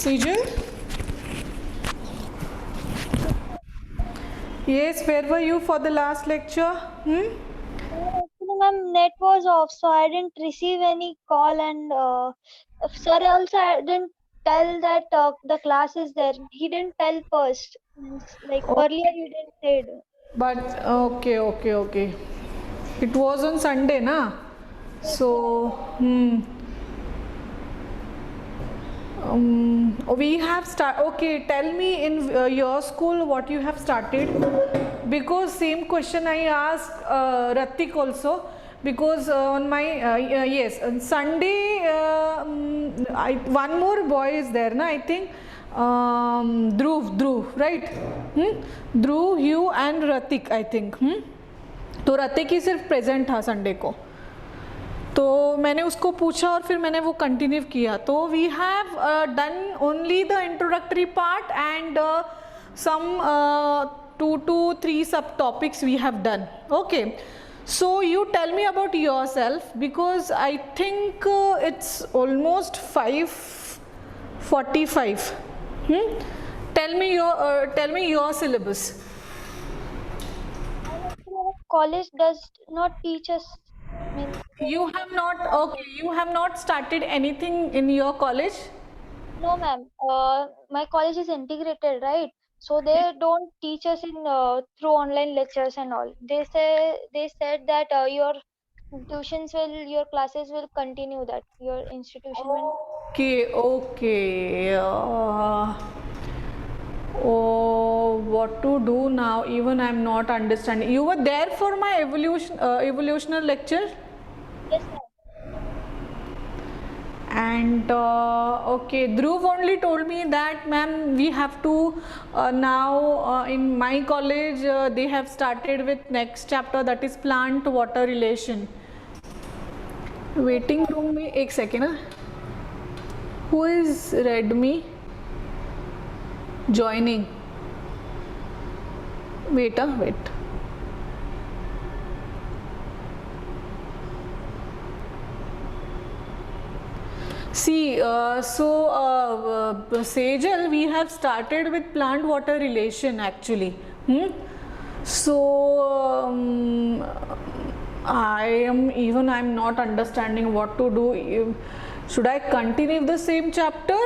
Sejal? Yes, where were you for the last lecture? Actually, ma'am, net was off, so I didn't receive any call, and sir also didn't tell that the class is there. He didn't tell first. Means like Oh, earlier he didn't said. but okay. It was on Sunday, na? Yes, So, we have start. Okay, tell me in your school what you have started, because same question I asked Ratik also. Because on my yes, on Sunday, one more boy is there, na? I think Dhruv, right? Dhruv, Hugh and Ratik, I think. तो रतिक ही सिर्फ present था Sunday को, तो मैंने उसको पूछा और फिर मैंने वो कंटिन्यू किया. तो we have done only the introductory part and some 2 to 3 subtopics we have done. Okay, so you tell me about yourself, because I think it's almost 5:45. Tell me your syllabus. college does not teach us. Means You have not started anything in your college? no, ma'am. My college is integrated, right? So they don't teach us in through online lectures and all. They said that your classes will continue, that your institution will. Okay. Oh, what to do now? Even I'm not understanding. You were there for my evolutionary lecture? Yes, ma'am. And okay, Dhruv only told me that, ma'am, we have to now in my college they have started with next chapter, that is plant water relation. Waiting room में एक second. Who is Redmi joining? Wait. See, Sejal, we have started with plant water relation actually. So I'm not understanding what to do. Should I continue the same chapter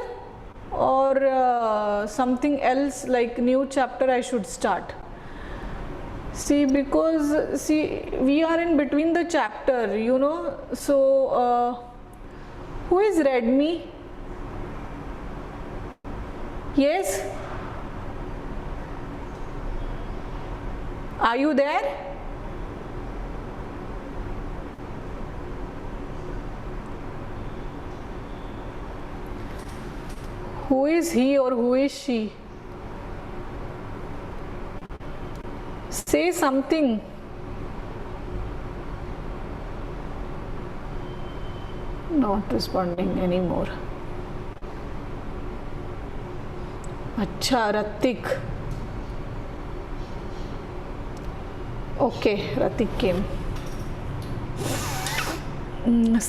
or something else, like new chapter I should start? See, because we are in between the chapter, so who is Redmi? Yes? Are you there? Who is he or who is she? Say something. Not responding anymore. Acha, Ratik. Okay, Ratik came.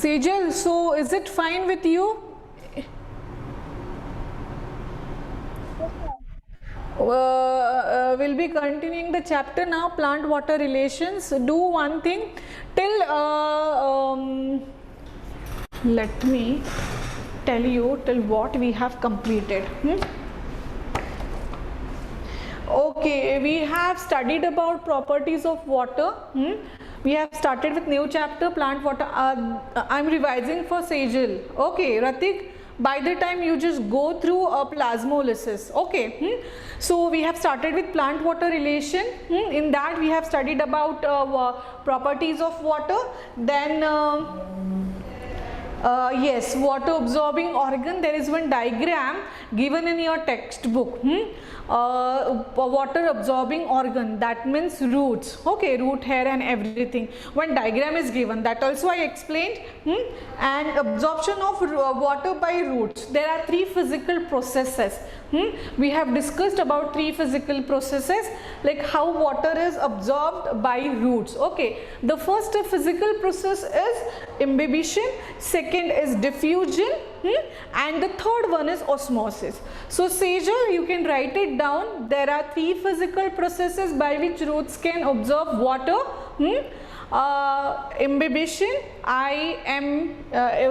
Sejal, so is it fine with you? We'll be continuing the chapter now, plant water relations. Do one thing till let me tell you till what we have completed. Okay, we have studied about properties of water. We have started with new chapter, plant water. I'm revising for Sejal. Okay, Ratik, by the time you just go through plasmolysis. Okay, so we have started with plant water relation. In that we have studied about properties of water. Then yes, water absorbing organ. There is one diagram given in your textbook. Water absorbing organ, that means roots. Okay, root hair and everything. One diagram is given, that also I explained. And absorption of water by roots. There are 3 physical processes. We have discussed about 3 physical processes, like how water is absorbed by roots. Okay, the first physical process is imbibition. Second second is diffusion, and the third one is osmosis. So Sejal, you can write it down. There are three physical processes by which roots can absorb water. Imbibition,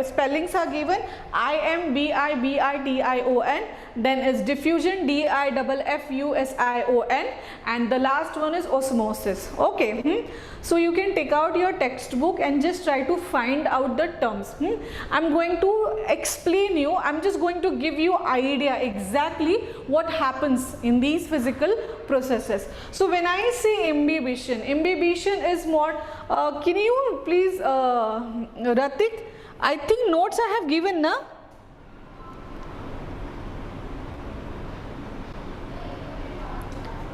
spellings are given, IMBIBITION, then is diffusion, DIFFUSION, and the last one is osmosis. Okay, so you can take out your textbook and just try to find out the terms. I'm going to explain you, I'm just going to give you idea exactly what happens in these physical processes. So when I say imbibition is more, can you please, Ratik, I think notes I have given, na?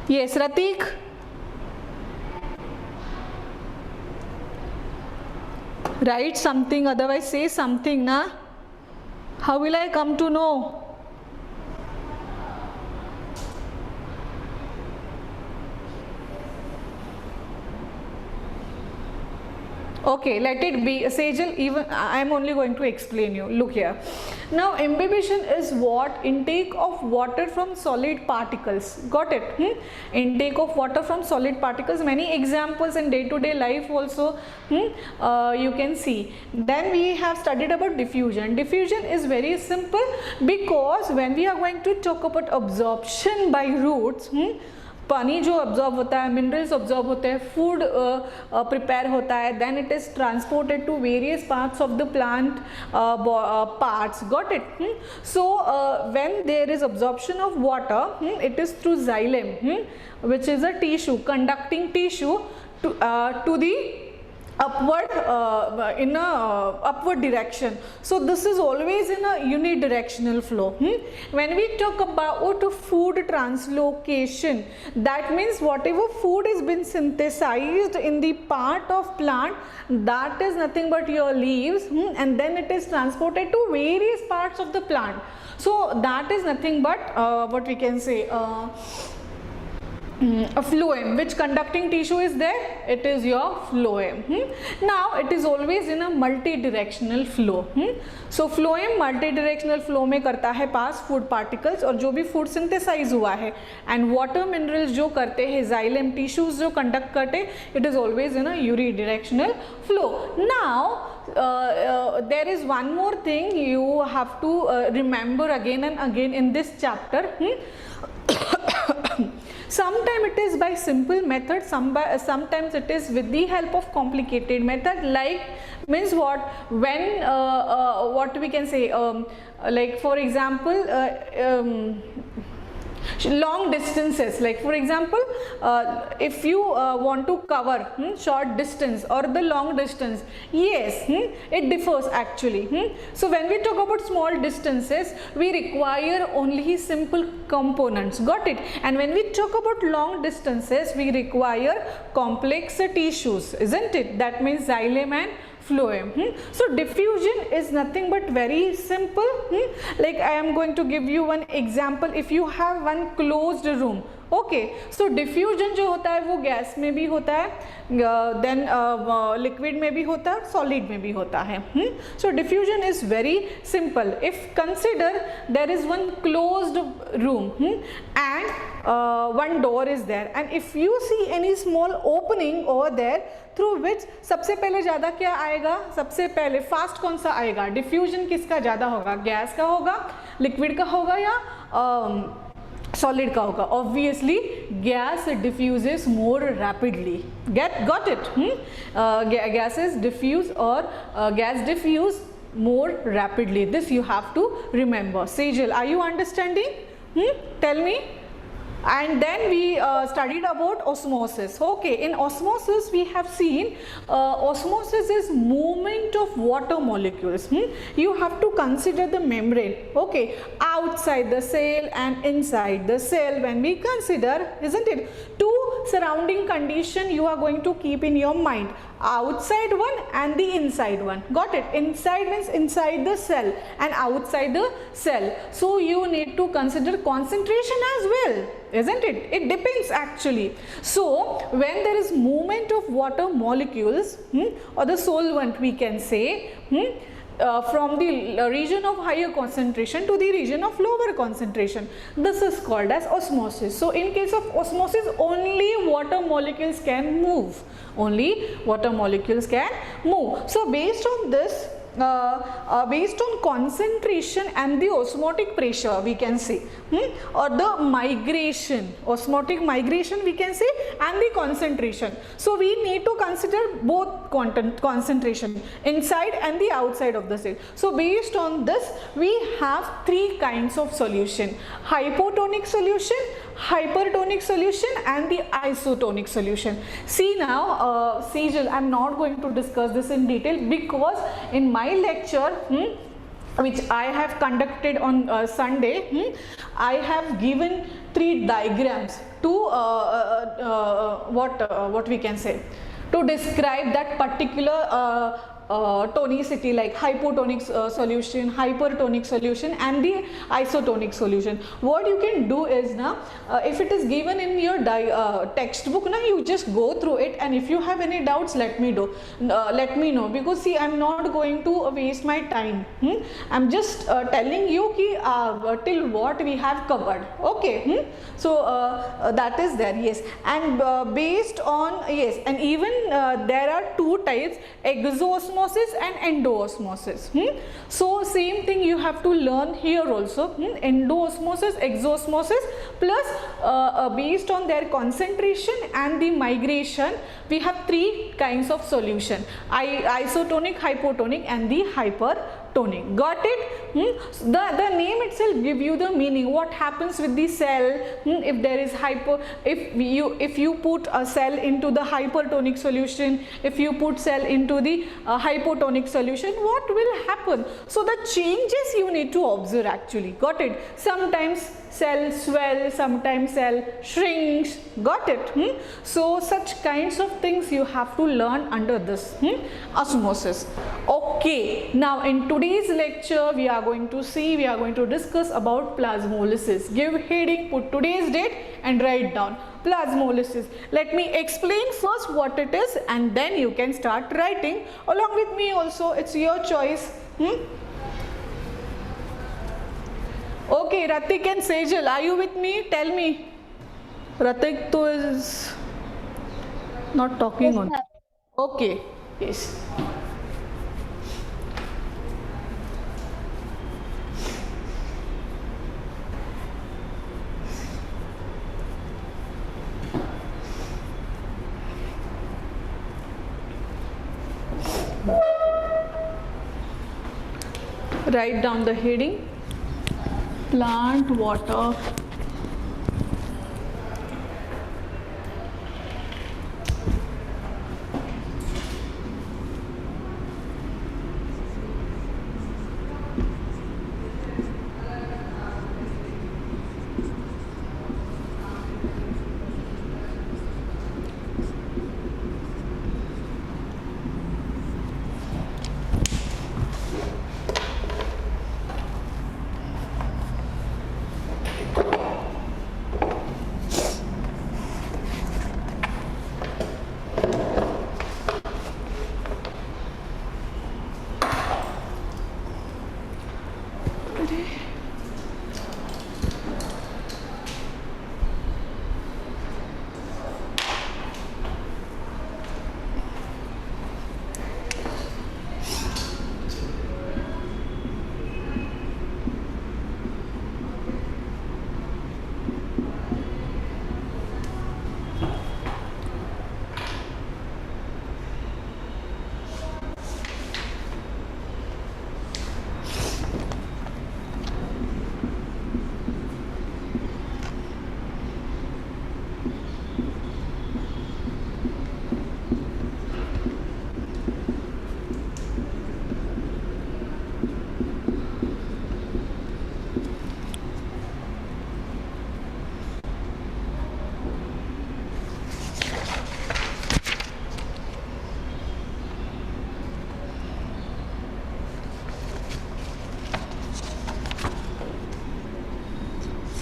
Yes, Ratik. Write something, otherwise say something, na? How will I come to know? Okay, let it be. Sejal, even I am only going to explain you. Look here. Now, imbibition is what? Intake of water from solid particles. Got it? Intake of water from solid particles. Many examples in day-to-day life also you can see. Then we have studied about diffusion. Diffusion is very simple because when we are going to talk about absorption by roots, पानी जो absorb होता है, minerals absorb होते हैं, food prepare होता है, then it is transported to various parts of the plant parts. Got it? So when there is absorption of water, it is through xylem, which is a tissue, conducting tissue to the upward in a upward direction. So this is always in a unidirectional flow. When we talk about food translocation, that means whatever food has been synthesized in the part of plant, that is nothing but your leaves, and then it is transported to various parts of the plant. So that is nothing but what we can say, a phloem. Which conducting tissue is there? It is your phloem. Now it is always in a multi-directional flow. So phloem multi-directional flow में करता है पास food particles और जो भी food synthesise हुआ है, and water minerals जो करते हैं, xylem टिश्यूज जो कंडक्ट करते, it is always in a unidirectional flow. Now there is one more thing you have to remember again and again in this chapter. Sometimes it is by simple method, sometimes it is with the help of complicated method. Like means what? When what we can say, like for example, long distances, like for example, if you want to cover short distance or the long distance, yes, it differs actually. So when we talk about small distances, we require only simple components. Got it? And when we talk about long distances, we require complex tissues, isn't it? That means xylem and phloem. So diffusion is nothing but very simple. Like I am going to give you one example. If you have one closed room, okay, so diffusion जो होता है वो gas में भी होता है, then liquid में भी होता है, solid में भी होता है. So diffusion is very simple. If consider there is one closed room and one door is there, and if you see any small opening over there through which सबसे पहले ज़्यादा क्या आएगा, सबसे पहले फास्ट कौन सा आएगा? डिफ्यूजन किसका ज़्यादा होगा? गैस का होगा, लिक्विड का होगा या solid का होगा? Obviously gas diffuses more rapidly. Got it? Gases diffuse or gas diffuse more rapidly. This you have to remember. Sejal, are you understanding? Tell me. And then we studied about osmosis. Okay, in osmosis we have seen osmosis is movement of water molecules. You have to consider the membrane, okay, outside the cell and inside the cell. When we consider, isn't it, two surrounding condition you are going to keep in your mind, outside one and the inside one. Got it? Inside means inside the cell and outside the cell. So you need to consider concentration as well, isn't it? It depends actually. So when there is movement of water molecules or the solvent we can say, from the region of higher concentration to the region of lower concentration. This is called as osmosis. So in case of osmosis, only water molecules can move. Only water molecules can move. So based on this, based on concentration and the osmotic pressure, we can say, or the migration, osmotic migration we can say, and the concentration. So we need to consider both concentration inside and the outside of the cell. So based on this, we have three kinds of solution: hypotonic solution, hypertonic solution, and the isotonic solution. See now, Sejal, I am not going to discuss this in detail because in my lecture, which I have conducted on Sunday, I have given three diagrams to what we can say, to describe that particular tonicity, like hypotonic solution, hypertonic solution, and the isotonic solution. What you can do is now, if it is given in your textbook, now you just go through it, and if you have any doubts, let me know, because see, I'm not going to waste my time. I'm just telling you ki, till what we have covered. Okay. So that is there. Yes. And based on, yes, and even there are two types: exoosmosis and endoosmosis. So same thing you have to learn here also. Endoosmosis, exoosmosis, plus based on their concentration and the migration, we have three kinds of solution: isotonic, hypotonic, and the hypertonic. Got it? The name itself give you the meaning. What happens with the cell if there is if you put a cell into the hypertonic solution, if you put cell into the hypotonic solution, what will happen? So the changes you need to observe actually. Got it? Sometimes cell swell, sometimes cell shrinks. Got it? So such kinds of things you have to learn under this osmosis. Okay, now in today's lecture we are going to discuss about plasmolysis. Give heading, put today's date and write down plasmolysis. Let me explain first what it is, and then you can start writing along with me also. It's your choice. Okay, Ratik and Sejal, are you with me? Tell me. Ratik to is not talking Yes, on. ma'am. Okay, yes. Write down the heading: plant water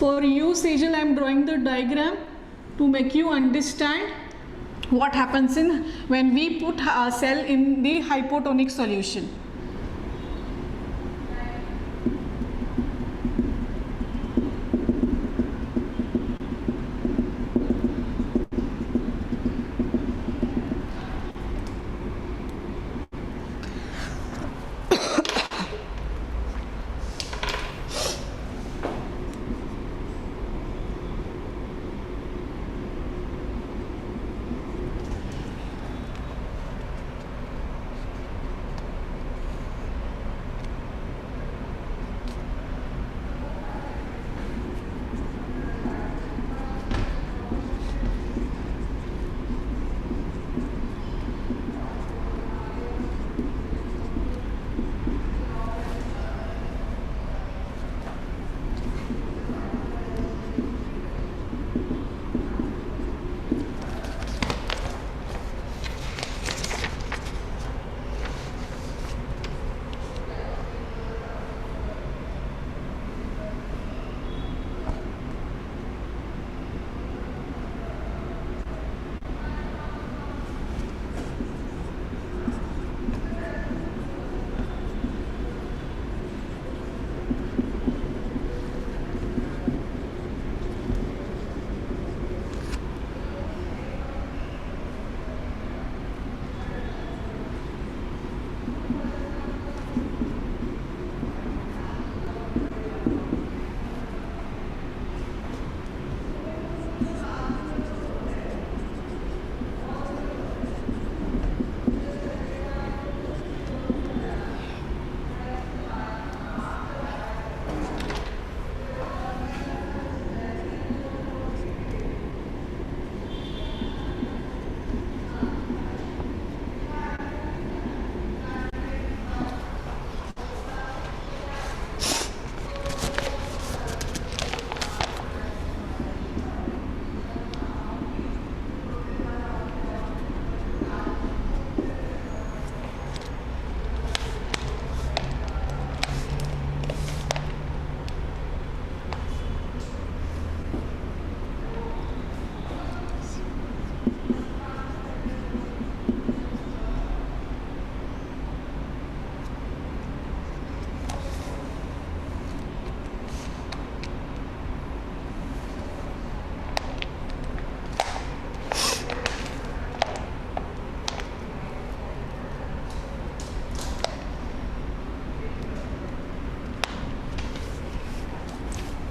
For you, Sejal, I am drawing the diagram to make you understand what happens when we put a cell in the hypotonic solution.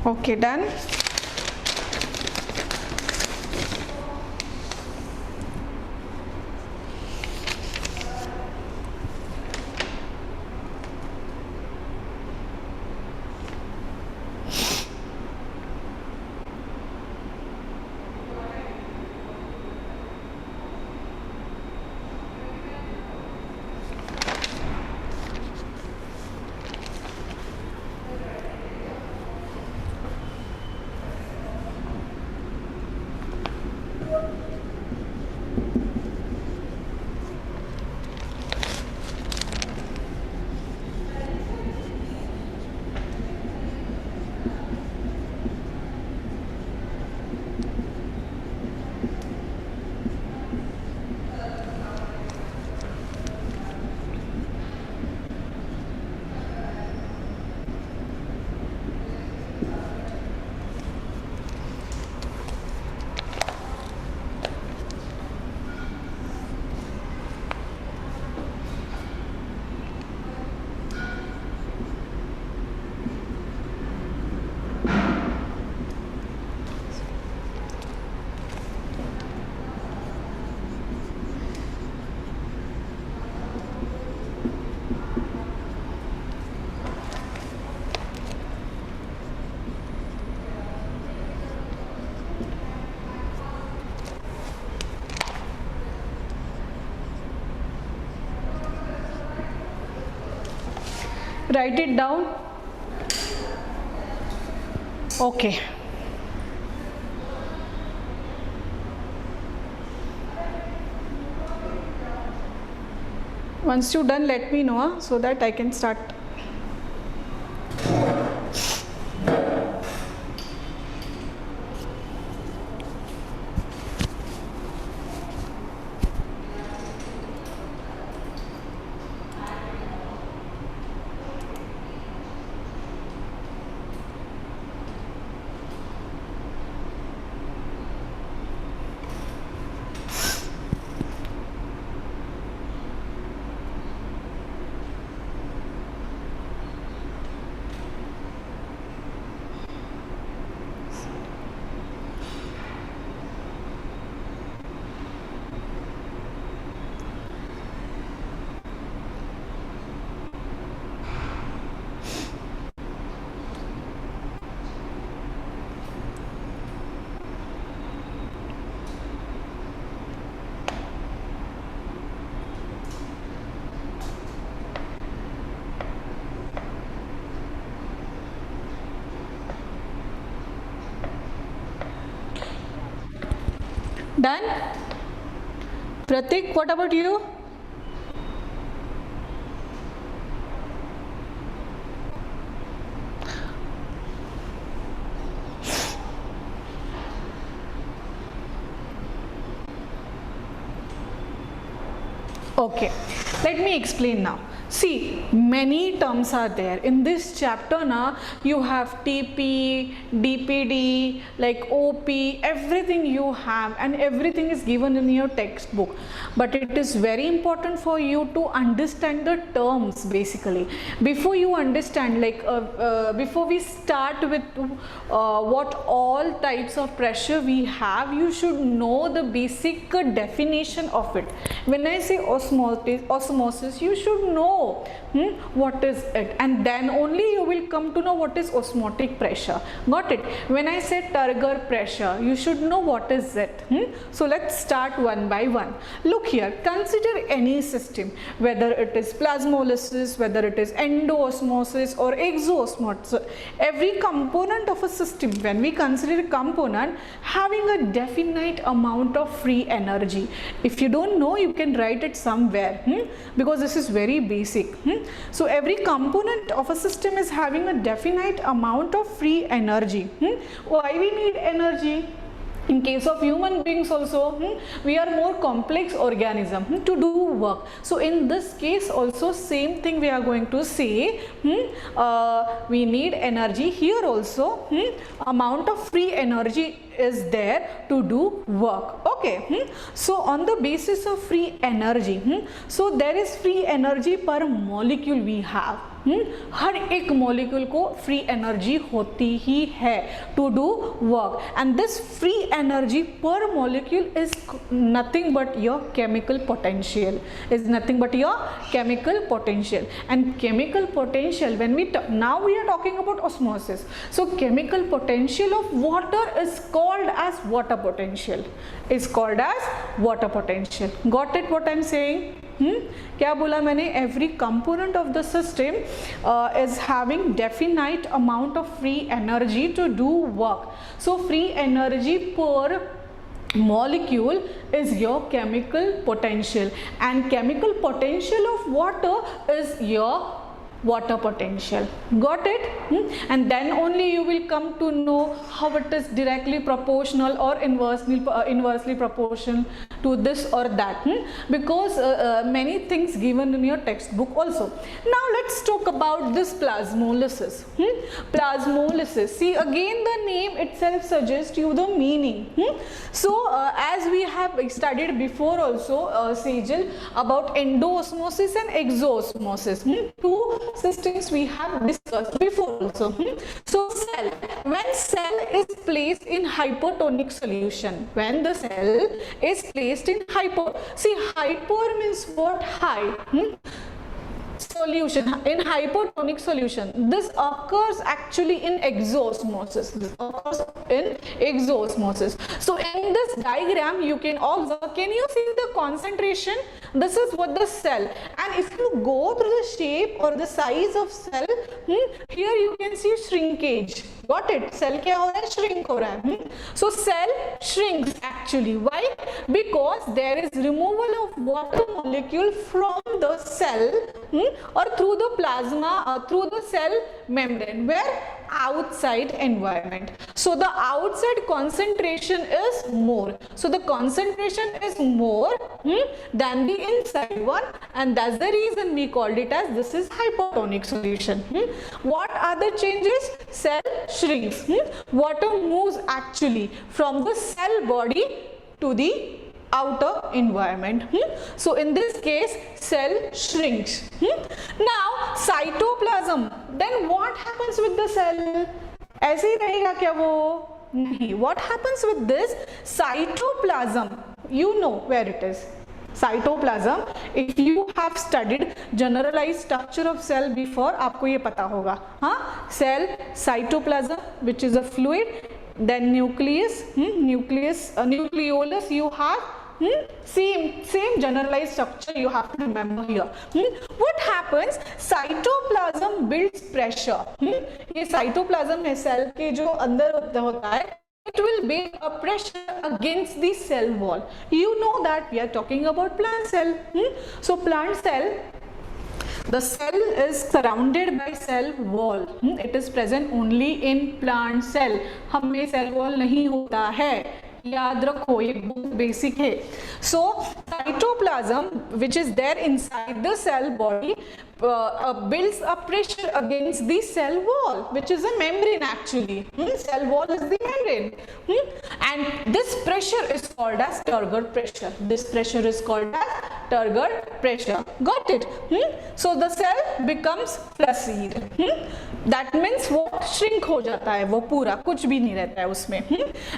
Okay, done. Write it down. Okay. Once you're done, let me know so that I can start. Done? Pratik, what about you? Okay, let me explain now. See, many terms are there in this chapter. Now you have TP, DPD, like OP, everything you have, and everything is given in your textbook. But it is very important for you to understand the terms basically. Before you understand, like before we start with what all types of pressure we have, you should know the basic definition of it. When I say osmosis, you should know what is it, and then only you will come to know what is osmotic pressure. Got it? When I say turgor pressure, you should know what is it. So let's start one by one. Look here, consider any system, whether it is plasmolysis, whether it is endoosmosis or exoosmosis. Every component of a system, when we consider a component having a definite amount of free energy. If you don't know, you can write it somewhere, because this is very basic. So every component of a system is having a definite amount of free energy. Why we need energy? In case of human beings also, we are more complex organism to do work. So in this case also same thing we are going to say, we need energy. Here also amount of free energy is there to do work. Okay, so on the basis of free energy, so there is free energy per molecule we have. हर एक molecule को free energy होती ही है to do work, and this free energy per molecule is nothing but your chemical potential, is nothing but your chemical potential. And chemical potential, when we now we are talking about osmosis, so chemical potential of water is called as water potential, is called as water potential. Got it what I am saying? क्या बोला मैंने? Every component of the system is having definite amount of free energy to do work. So free energy per molecule is your chemical potential, and chemical potential of water is your water potential. Got it? And then only you will come to know how it is directly proportional or inversely proportional to this or that, because many things given in your textbook also. Now let's talk about this plasmolysis. Plasmolysis, see, again the name itself suggests you the meaning. So as we have studied before also, Sejal, about endoosmosis and exoosmosis, two systems we have discussed before also. So cell, when cell is placed in hypertonic solution, when the cell is placed in see, hyper means what? High. Solution, in hypertonic solution, this occurs actually in exoosmosis. This occurs in exoosmosis. So in this diagram you can observe, can you see the concentration? This is what the cell, and if you go through the shape or the size of cell, here you can see shrinkage. Got it? Cell क्या हो रहा है? Shrink हो रहा है. So cell shrinks actually. Why? Because there is removal of water molecule from the cell, or through the plasma, through the cell membrane, where outside environment. So the outside concentration is more. So the concentration is more than the inside one, and that's the reason we called it as this is hypertonic solution. What are the changes? Cell shrinks. Water moves actually from the cell body to the outer environment. So in this case cell shrinks. Now cytoplasm, then what happens with the cell? ऐसे ही रहेगा क्या वो? नहीं. What happens with this cytoplasm? You know where it is. Cytoplasm, if you have studied generalized structure of cell before, आपको ये पता होगा. Cell, cytoplasm, which is a fluid, then nucleus, nucleolus you have. Same generalized structure you have to remember here. What happens? Cytoplasm builds pressure. ये cytoplasm है cell के जो अंदर होता है, it will build a pressure against the cell wall. You know that we are talking about plant cell. So plant cell, the cell is surrounded by cell wall. It is present only in plant cell. हम में cell wall नहीं होता है. याद रखो ये बहुत basic है. So cytoplasm which is there inside the cell body builds a pressure against the cell wall, which is a membrane actually. Cell wall is the membrane. And this pressure is called as turgor pressure. This pressure is called as turgor pressure. Got it? So the cell becomes flaccid. That means वो shrink हो जाता है, वो पूरा कुछ भी नहीं रहता है उसमें.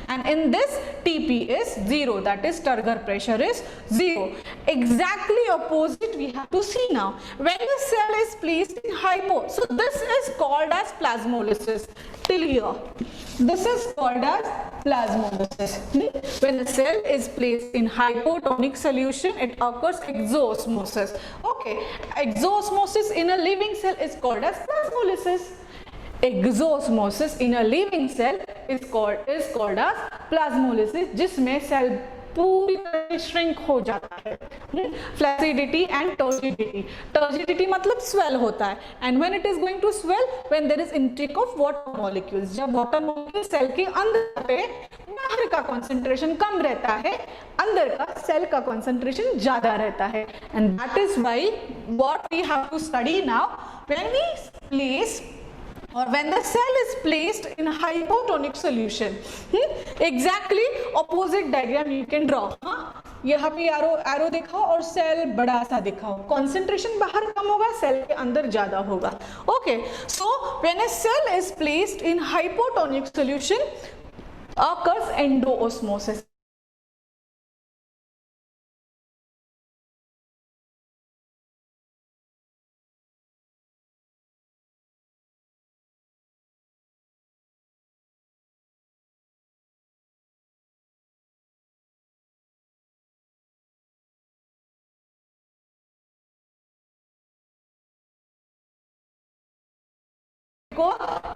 And in this TP is 0. That is turgor pressure is 0. Exactly opposite we have to see now. When the cell is placed in hypo, so this is called as plasmolysis. Till here, this is called as plasmolysis. When the cell is placed in hypotonic solution, it occurs exosmosis. Okay, exosmosis in a living cell is called as plasmolysis. Exosmosis in a living cell is called as plasmolysis, जिसमें cell पूरी तरह shrink हो जाता है. Flaccidity and turgidity. Turgidity मतलब swell होता है. And when it is going to swell when there is intake of water molecules. जब वाटर मॉलिक्यूल सेल के अंदर आते हैं, बाहर का कंसंट्रेशन कम रहता है, अंदर का सेल का कंसंट्रेशन ज्यादा रहता है. And that is why what we have to study now when we place or when the cell is placed in hypotonic solution. Exactly opposite diagram you can draw. यहाँ पे एरो दिखाओ और cell बड़ा सा दिखाओ. कंसंट्रेशन बाहर कम होगा, cell के अंदर ज्यादा होगा. Okay, so when a cell is placed in hypotonic solution occurs endoosmosis.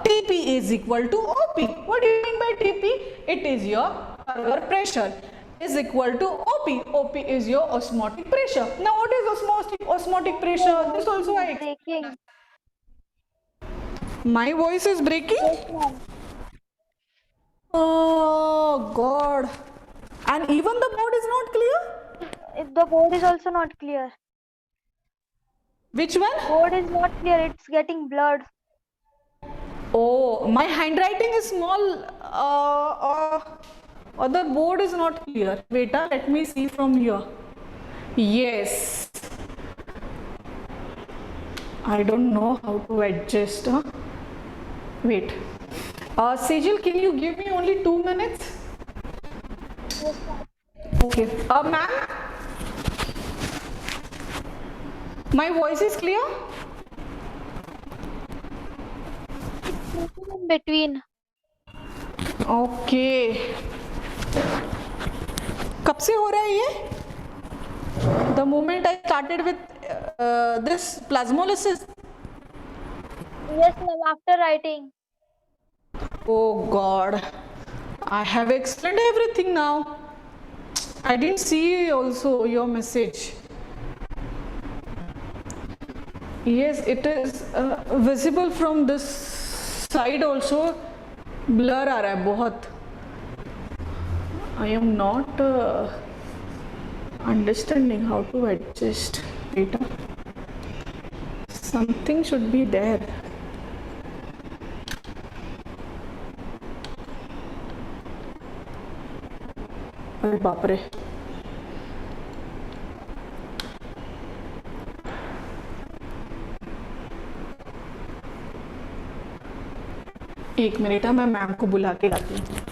TP is equal to OP. What do you mean by TP? It is your turgor pressure is equal to OP. OP is your osmotic pressure. Now what is osmotic pressure? This also I Breaking. My voice is breaking? Yes, ma'am. Oh God. And even the board is not clear? The board is also not clear. Which one? Board is not clear. It's getting blurred. Oh, my handwriting is small. Or the board is not clear. Beta, let me see from here. Yes. I don't know how to adjust. Wait. Sejal, can you give me only 2 minutes? Yes, ma'am. Okay. Ma'am, my voice is clear? In between. Okay. कब से हो रहा है ये? The moment I started with this plasmolysis. Yes, ma'am. After writing. Oh God, I have explained everything now. I didn't see also your message. Yes, it is visible from this side also. Blur आ रहा है बहुत. I am not understanding how to adjust data. Something should be there. अरे बाप रे. एक minute, मैं ma'am को बुला के लाती हूँ.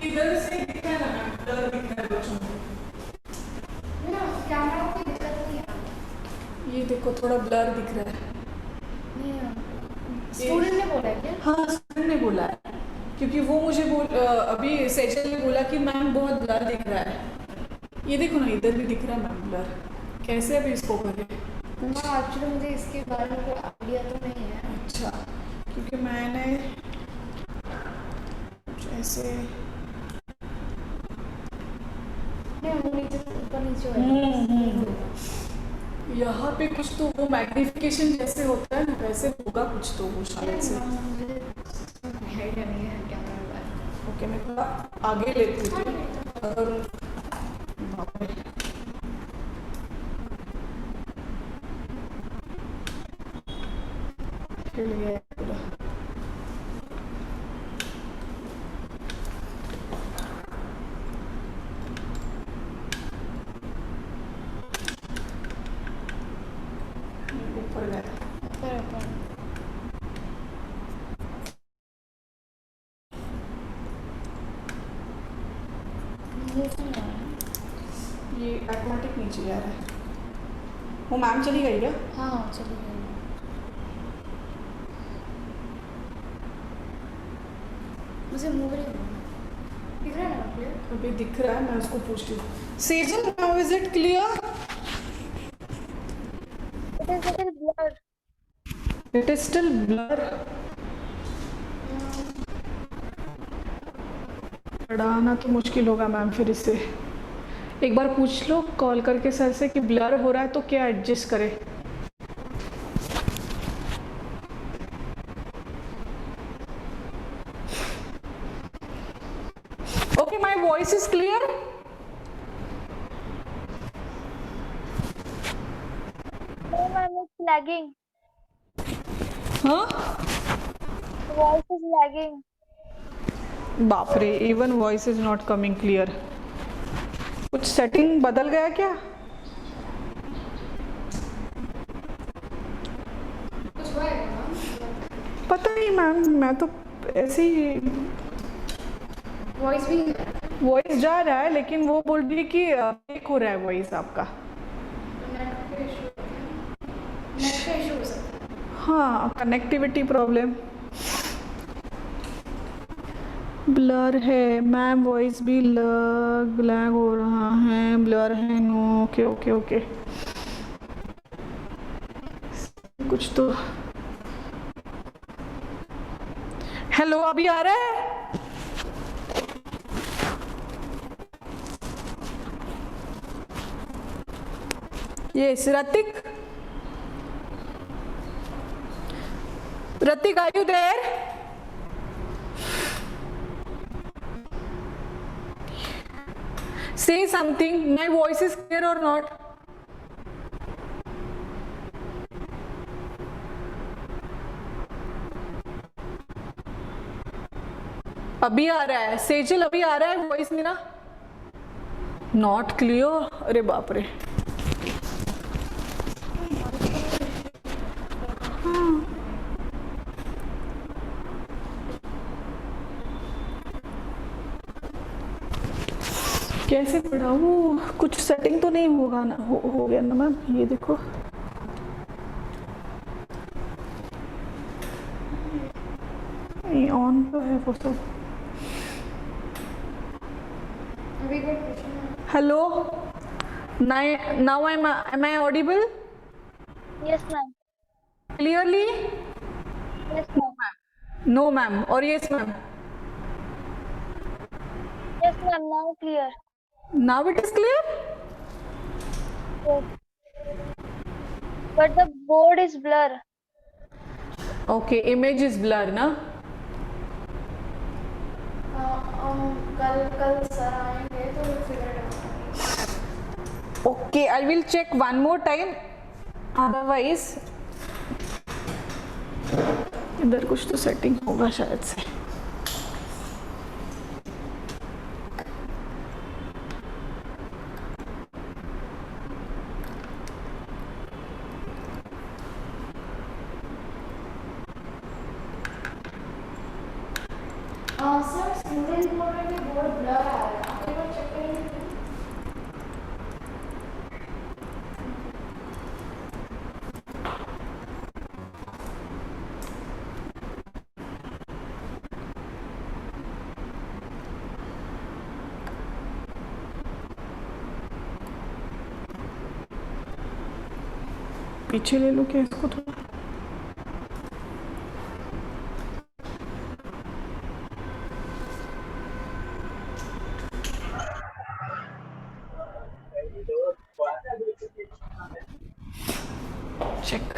इधर से दिखा है ना, इधर दिखा है बच्चों को. ये देखो थोड़ा ब्लर दिख रहा है. स्टूडेंट ने बोला है क्या? हाँ, स्टूडेंट ने बोला है, क्योंकि वो मुझे अभी सेजल ने बोला कि मैम बहुत ब्लर दिख रहा है. ये देखो ना, इधर भी दिख रहा है मैम ब्लर. कैसे अभी इसको करें? हाँ एक्चुअली मुझे इसके बारे में कोई आइडिया तो नहीं है। अच्छा, क्योंकि मैंने कुछ ऐसे नहीं वो नीचे ऊपर नीचे होगा। यहाँ पे कुछ तो वो मैग्निफिकेशन जैसे होता है ना, वैसे होगा कुछ तो वो शायद से। मुझे आइडिया नहीं है कैमरा के बारे में। ओके, मैं थोड़ा आगे लेती थी अगर बाप रे। हिल गया पूरा। ऊपर गया। ऊपर ये ऑटोमेटिक नीचे जा रहा है। वो मैम चली गई क्या? हाँ चलो मुझे मूव नहीं दिख रहा है ना क्लियर? अभी दिख रहा है, मैं उसको पूछती हूँ। Sejal, now is it clear? It is a little blur. It is still blur. पढ़ाना तो मुश्किल होगा मैम फिर इससे। एक बार पूछ लो कॉल करके सर से कि ब्लर हो रहा है तो क्या एडजस्ट करे। Okay, my voice is clear? No, ma'am, it's lagging. हाँ, The voice is lagging. बाप रे, even voice is not coming clear. कुछ सेटिंग बदल गया क्या? कुछ हुआ है ना? पता नहीं मैम, मैं तो ऐसे ही वॉइस भी वॉइस जा रहा है, लेकिन वो बोल रही है कि ब्रेक हो रहा है वॉइस आपका। नेट का इशू हो सकता है। हाँ, कनेक्टिविटी प्रॉब्लम। ब्लर है मैम, वॉइस भी लैग हो रहा है, ब्लर है। नो, ओके ओके ओके, कुछ तो। हेलो, अभी आ रहा है? Yes, Hrithik, Hrithik, are you there? Say something. My voice is clear or not? अभी आ रहा है सेजल, अभी आ रहा है वॉइस मेरा? Not clear. अरे बाप रे। कैसे पढ़ाऊँ? कुछ सेटिंग तो नहीं होगा ना? हो गया ना मैम, ये देखो। ये ऑन तो है वो सब। अभी कोई क्वेश्चन है? Hello, now am I audible Yes, ma'am. clearly? Yes, ma'am. No ma'am or yes ma'am? Yes, ma'am. Now clear. Now it is clear? Yes. But the board is blur. Okay, image is blur ना? कल sir आएंगे तो figure Okay, I will check one more time. Otherwise इधर कुछ तो setting होगा शायद से। सर स्टूडेंट बोल रहे थे बोर्ड ब्लर आ रहा है, आप एक बार चेक करेंगे? पीछे ले लो क्या इसको थोड़ा? चेक।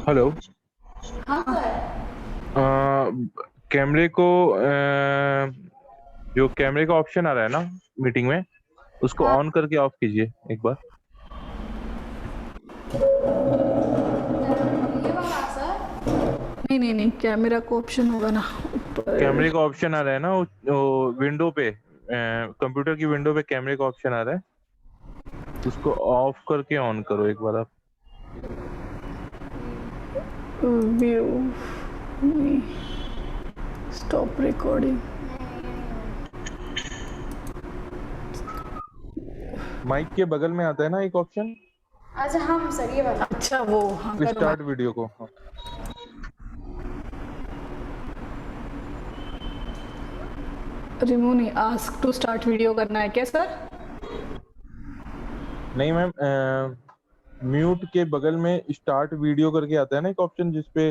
हेलो। हाँ सर। कैमरे को जो कैमरे का ऑप्शन आ रहा है ना मीटिंग में, उसको ऑन करके ऑफ कीजिए एक बार। ये वाला सर। नहीं, कैमरा को ऑप्शन होगा ना ऊपर। कैमरे का ऑप्शन आ रहा है ना वो विंडो पे, कंप्यूटर की विंडो पे कैमरे का ऑप्शन आ रहा है, उसको ऑफ करके ऑन करो एक बार आप। View, stop recording. माइक के बगल में आता है ना एक ऑप्शन, अच्छा हाँ सर ये वाला। अच्छा वो हाँ करो। स्टार्ट वीडियो को। हाँ। रिमूव नहीं, आस्क टू स्टार्ट वीडियो करना है क्या सर? नहीं मैम, म्यूट के बगल में स्टार्ट वीडियो करके आता है ना एक ऑप्शन जिसपे,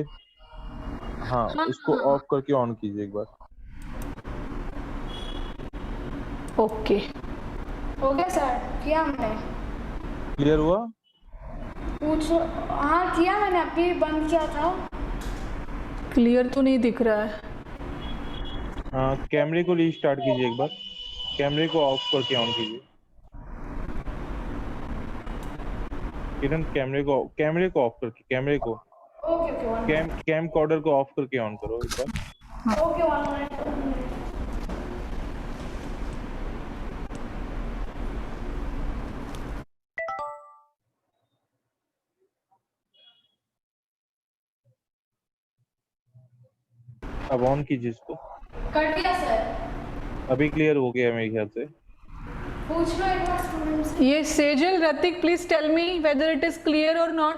हाँ उसको ऑफ करके ऑन कीजिए एक बार। ओके। हो गया सर, किया हमने। क्लियर हुआ? पूछो। हाँ किया मैंने, अभी बंद किया था। क्लियर तो नहीं दिख रहा है। हाँ, कैमरे को रीस्टार्ट कीजिए एक बार, कैमरे को ऑफ करके ऑन कीजिए। किरण कैमरे को ऑफ करके, कैमरे को ओके ओके कैम कॉर्डर को ऑफ करके ऑन करो एक बार। ओके 1 मिनट। अब ऑन कीजिए इसको। कर दिया सर। अभी क्लियर हो गया मेरे ख्याल से। पूछ लो एक बार स्टूडेंट से। ये Sejal Ratik please tell me whether it is clear और not.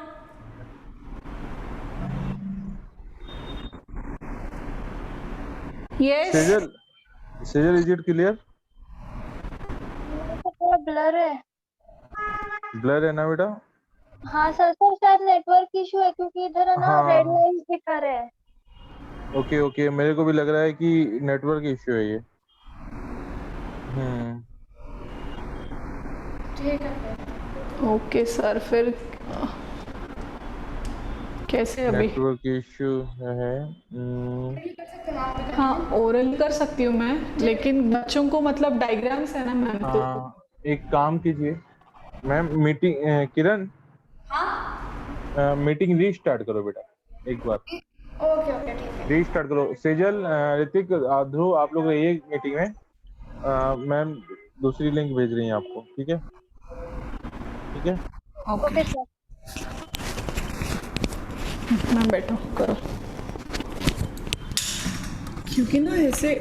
Yes Sejal is it clear? थोड़ा ब्लर है। ब्लर है ना बेटा? हाँ सर शायद नेटवर्क इशू है क्योंकि इधर है ना हाँ। रेड लाइन दिखा रहे हैं। ओके, मेरे को भी लग रहा है कि नेटवर्क इश्यू है ये। ठीक है फिर। ओके सर, फिर कैसे अभी? नेटवर्क इश्यू है। कर सकते हैं आप भी। हाँ ओरल कर सकती हूँ मैं, लेकिन बच्चों को मतलब डायग्राम्स है ना मैम तो। हाँ, एक काम कीजिए मैम, मीटिंग किरण, हाँ मीटिंग रीस्टार्ट करो बेटा एक बार। ओके ओके ठीक है। रीस्टार्ट करो। सेजल, ऋतिक, ध्रुव, आप लोग रहिए मीटिंग में। मैम दूसरी लिंक भेज रही हैं आपको, ठीक है? ठीक है। Okay sir. मैम बैठो करो, क्योंकि ना ऐसे